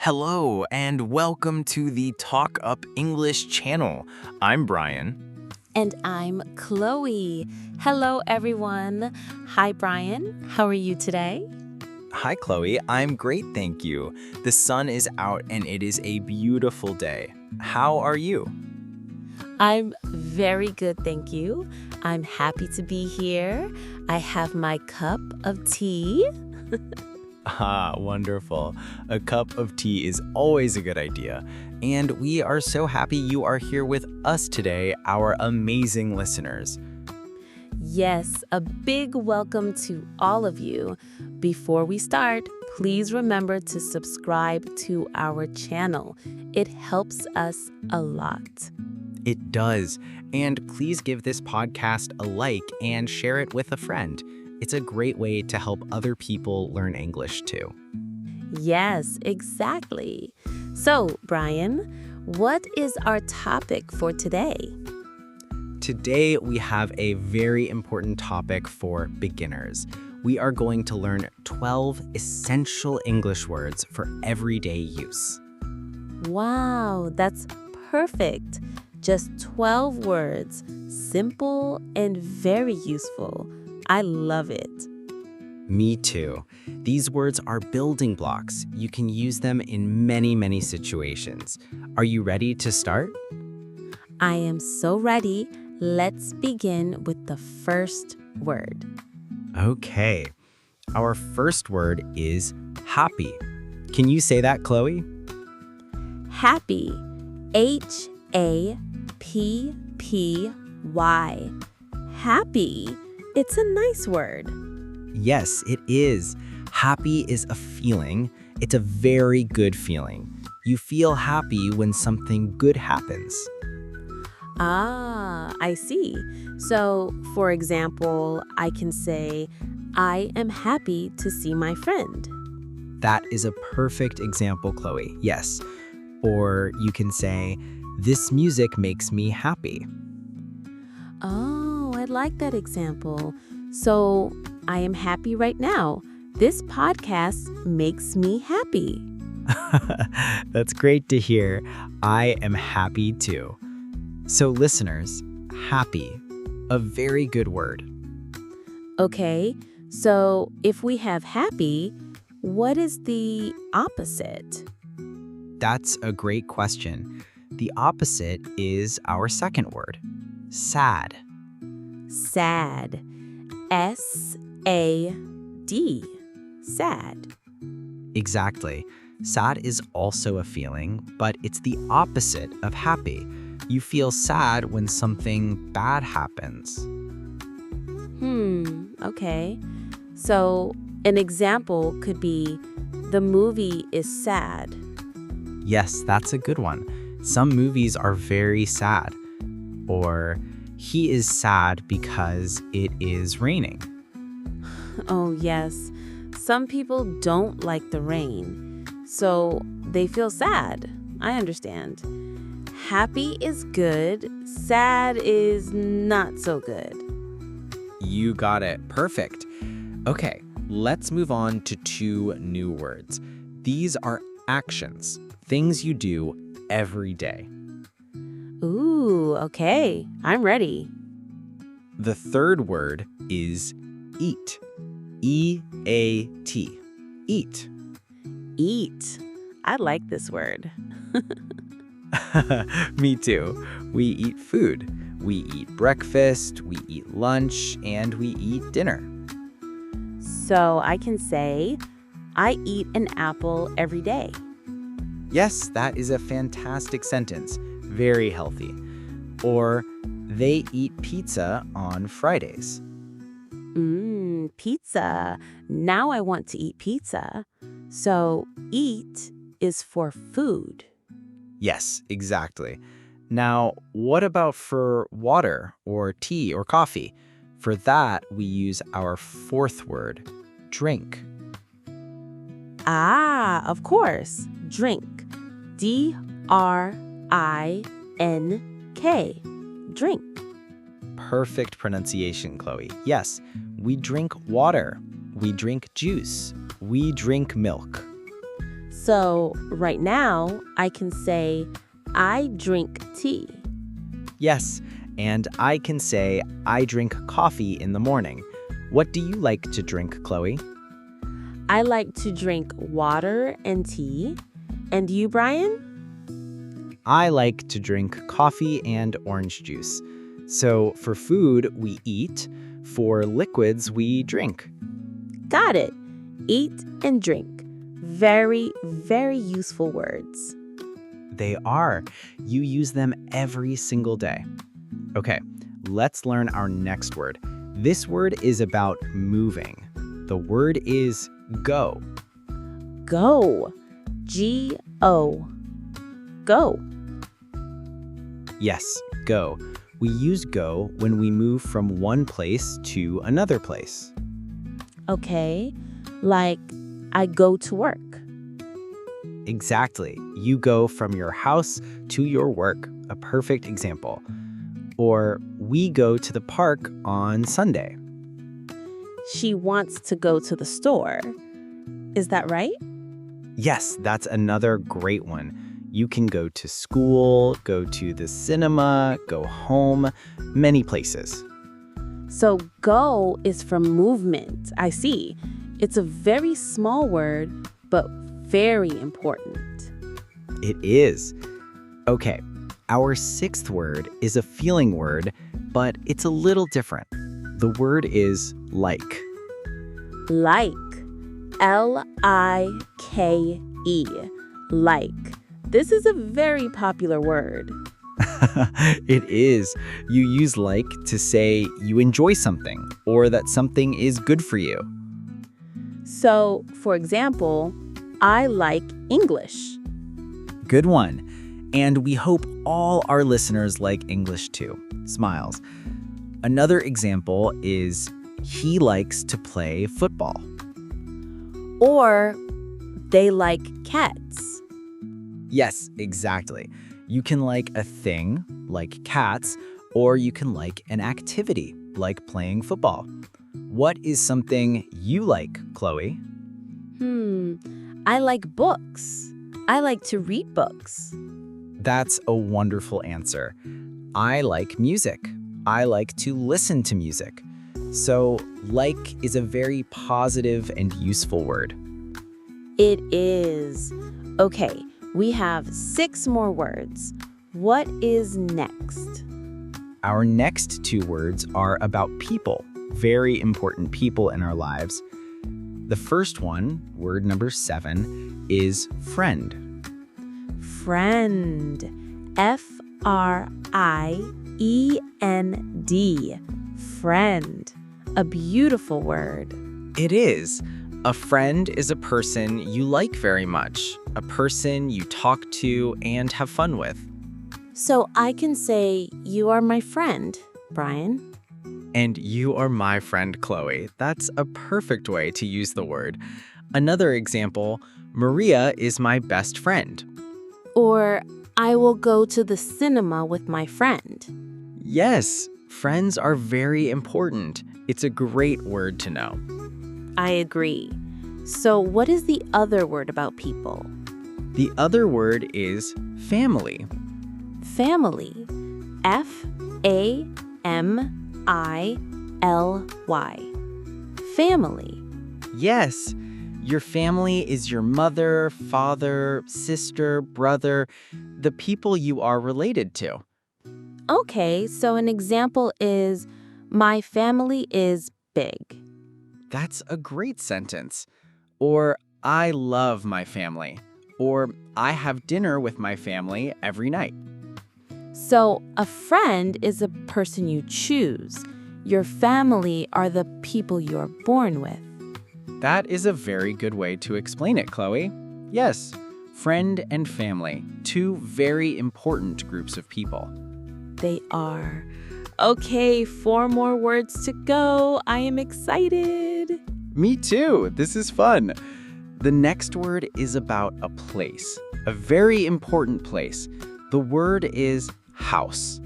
Hello and welcome to the TalkUp English Channel. I'm Brian. And I'm Chloe. Hello, everyone. Hi, Brian. How are you today? Hi, Chloe. I'm great, thank you. The sun is out and it is a beautiful day. How are you? I'm very good, thank you. I'm happy to be here. I have my cup of tea. Ah, wonderful. A cup of tea is always a good idea. And we are so happy you are here with us today, our amazing listeners. Yes, a big welcome to all of you. Before we start, please remember to subscribe to our channel. It helps us a lot. It does. And please give this podcast a like and share it with a friend. It's a great way to help other people learn English too. Yes, exactly. So, Brian, what is our topic for today? Today, we have a very important topic for beginners. We are going to learn 12 essential English words for everyday use. Wow, that's perfect. Just 12 words, simple and very useful. I love it. Me too. These words are building blocks. You can use them in many situations. Are you ready to start? I am so ready. Let's begin with the first word. Okay. Our first word is happy. Can you say that, Chloe? Happy. Happy. Happy. It's a nice word. Yes, it is. Happy is a feeling. It's a very good feeling. You feel happy when something good happens. Ah, I see. So, for example, I can say, I am happy to see my friend. That is a perfect example, Chloe. Yes. Or you can say, this music makes me happy. Oh, I like that example. So, I am happy right now. This podcast makes me happy. That's great to hear. I am happy too. So listeners, happy, a very good word. Okay, so if we have happy, what is the opposite? That's a great question. The opposite is our second word, sad. Sad. S-A-D. Sad. Exactly. Sad is also a feeling, but it's the opposite of happy. You feel sad when something bad happens. Okay. So, an example could be, the movie is sad. Yes, that's a good one. Some movies are very sad. Or, he is sad because it is raining. Oh, yes. Some people don't like the rain, so they feel sad. I understand. Happy is good, sad is not so good. You got it. Perfect. Okay, let's move on to two new words. These are actions, things you do every day. Ooh, okay. I'm ready. The third word is eat. E-A-T. Eat. Eat. I like this word. Me too. We eat food. We eat breakfast, we eat lunch, and we eat dinner. So I can say, I eat an apple every day. Yes, that is a fantastic sentence. Very healthy. Or, they eat pizza on Fridays. Pizza. Now I want to eat pizza. So eat is for food. Yes, exactly. Now, what about for water or tea or coffee? For that, we use our fourth word, drink. Ah, of course. Drink. D-R-I-N-K. Drink. Perfect pronunciation, Chloe. Yes, we drink water. We drink juice. We drink milk. So right now, I can say, I drink tea. Yes, and I can say I drink coffee in the morning. What do you like to drink, Chloe? I like to drink water and tea. And you, Brian? I like to drink coffee and orange juice. So for food, we eat. For liquids, we drink. Got it. Eat and drink. Very, very useful words. They are. You use them every single day. Okay, let's learn our next word. This word is about moving. The word is go. Go. G-O. Go. Yes, go. We use go when we move from one place to another place. Okay, like I go to work. Exactly. You go from your house to your work. A perfect example. Or we go to the park on Sunday. She wants to go to the store. Is that right? Yes, that's another great one. You can go to school, go to the cinema, go home, many places. So go is from movement. I see. It's a very small word, but very important. It is. Okay, our sixth word is a feeling word, but it's a little different. The word is like. Like. L-I-K-E. Like. This is a very popular word. It is. You use like to say you enjoy something or that something is good for you. So, for example, I like English. Good one. And we hope all our listeners like English too. Smiles. Another example is he likes to play football. Or they like cats. Yes, exactly. You can like a thing, like cats, or you can like an activity, like playing football. What is something you like, Chloe? I like books. I like to read books. That's a wonderful answer. I like music. I like to listen to music. So, like is a very positive and useful word. It is. Okay, we have 6 more words. What is next? Our next 2 words are about people, very important people in our lives. The first one, word number 7, is friend. Friend. F-R-I-E-N-D. Friend. A beautiful word. It is. A friend is a person you like very much, a person you talk to and have fun with. So I can say, you are my friend, Brian. And you are my friend, Chloe. That's a perfect way to use the word. Another example, Maria is my best friend. Or, I will go to the cinema with my friend. Yes, friends are very important. It's a great word to know. I agree. So what is the other word about people? The other word is family. Family. F-A-M-I-L-Y. Family. Yes, your family is your mother, father, sister, brother, the people you are related to. Okay, so an example is, my family is big. That's a great sentence. Or, I love my family. Or, I have dinner with my family every night. So a friend is a person you choose. Your family are the people you're born with. That is a very good way to explain it, Chloe. Yes, friend and family, 2 very important groups of people. They are. Okay, 4 more words to go. I am excited. Me too. This is fun. The next word is about a place, a very important place. The word is house.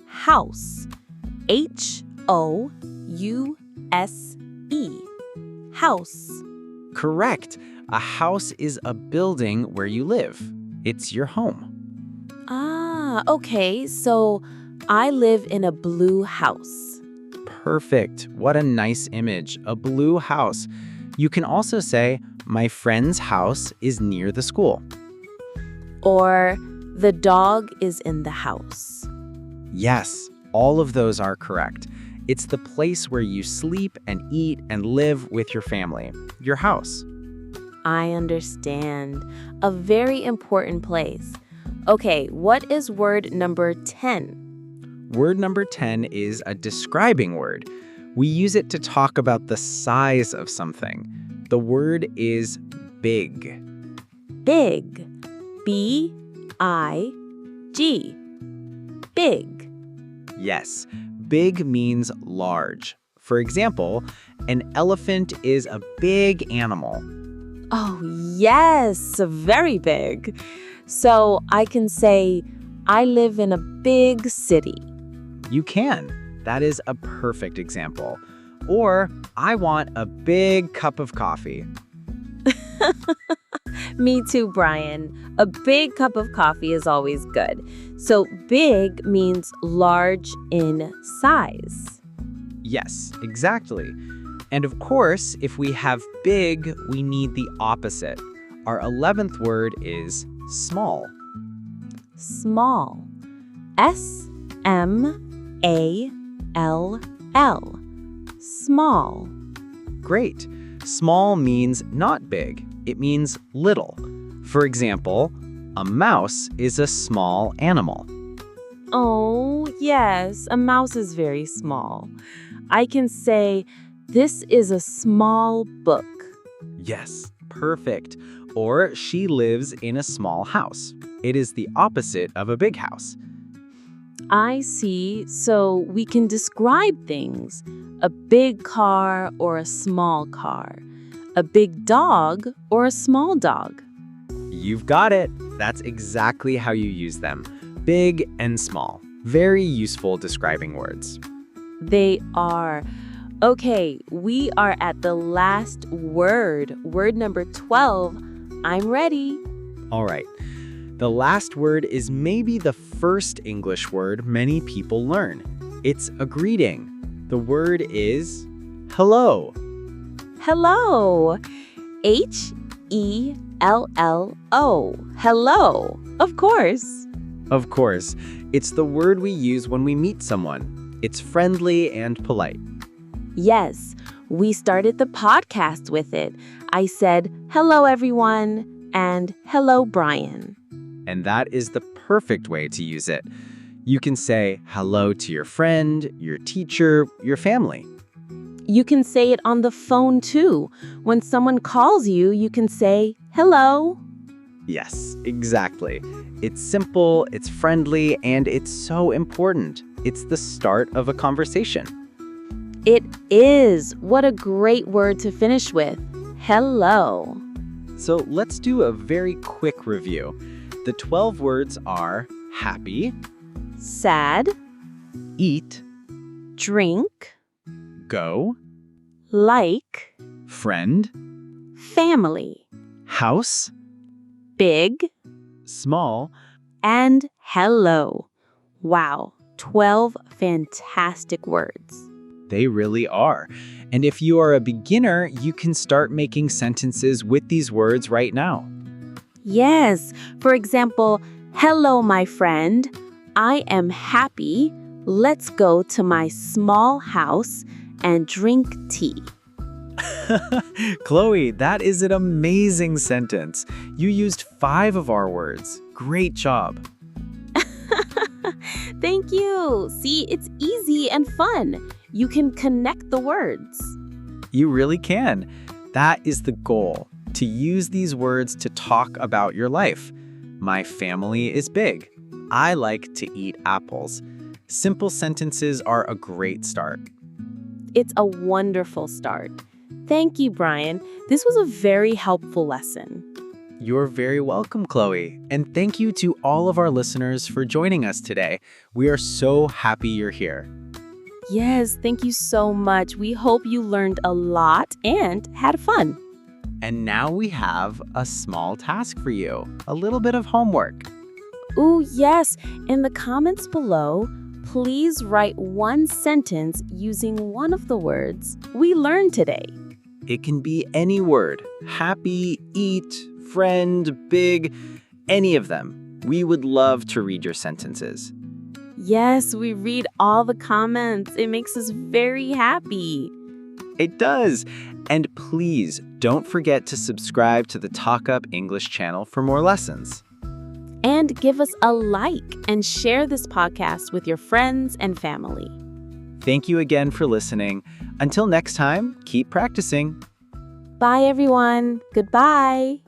House. H-O-U-S-E. House. Correct. A house is a building where you live. It's your home. Ah, okay. So I live in a blue house. Perfect. What a nice image. A blue house. You can also say, my friend's house is near the school. Or the dog is in the house. Yes, all of those are correct. It's the place where you sleep and eat and live with your family, your house. I understand. A very important place. Okay, what is word number 10? Word number 10 is a describing word. We use it to talk about the size of something. The word is big. Big. B-I-G. Big. Yes, big means large. For example, an elephant is a big animal. Oh, yes, very big. So I can say, I live in a big city. You can. That is a perfect example. Or, I want a big cup of coffee. Me too, Brian. A big cup of coffee is always good. So big means large in size. Yes, exactly. And of course, if we have big, we need the opposite. Our 11th word is small. Small. S-M-A-L-L. Small. Great. Small means not big. It means little. For example, a mouse is a small animal. Oh, yes, a mouse is very small. I can say, this is a small book. Yes, perfect. Or she lives in a small house. It is the opposite of a big house. I see. So we can describe things. A big car or a small car. A big dog or a small dog. You've got it. That's exactly how you use them. Big and small. Very useful describing words. They are. Okay, we are at the last word. Word number 12. I'm ready. All right. The last word is maybe the first English word many people learn. It's a greeting. The word is hello. Hello. H-E-L-L-O. Hello. Of course. Of course, it's the word we use when we meet someone. It's friendly and polite. Yes, we started the podcast with it. I said, hello, everyone, and hello, Brian. And that is the perfect way to use it. You can say hello to your friend, your teacher, your family. You can say it on the phone, too. When someone calls you, you can say, hello. Yes, exactly. It's simple, it's friendly, and it's so important. It's the start of a conversation. It is. What a great word to finish with. Hello. So let's do a very quick review. The 12 words are happy, Sad, eat, drink, go, like, friend, family, house, big, small, and hello. Wow, 12 fantastic words. They really are. And if you are a beginner, you can start making sentences with these words right now. Yes, for example, hello, my friend. I am happy. Let's go to my small house and drink tea. Chloe, that is an amazing sentence. You used 5 of our words. Great job. Thank you. See, it's easy and fun. You can connect the words. You really can. That is the goal, to use these words to talk about your life. My family is big. I like to eat apples. Simple sentences are a great start. It's a wonderful start. Thank you, Brian. This was a very helpful lesson. You're very welcome, Chloe. And thank you to all of our listeners for joining us today. We are so happy you're here. Yes, thank you so much. We hope you learned a lot and had fun. And now we have a small task for you, a little bit of homework. Ooh, yes. In the comments below, please write one sentence using one of the words we learned today. It can be any word: happy, eat, friend, big, any of them. We would love to read your sentences. Yes, we read all the comments. It makes us very happy. It does. And please don't forget to subscribe to the TalkUp English channel for more lessons. And give us a like and share this podcast with your friends and family. Thank you again for listening. Until next time, keep practicing. Bye, everyone. Goodbye.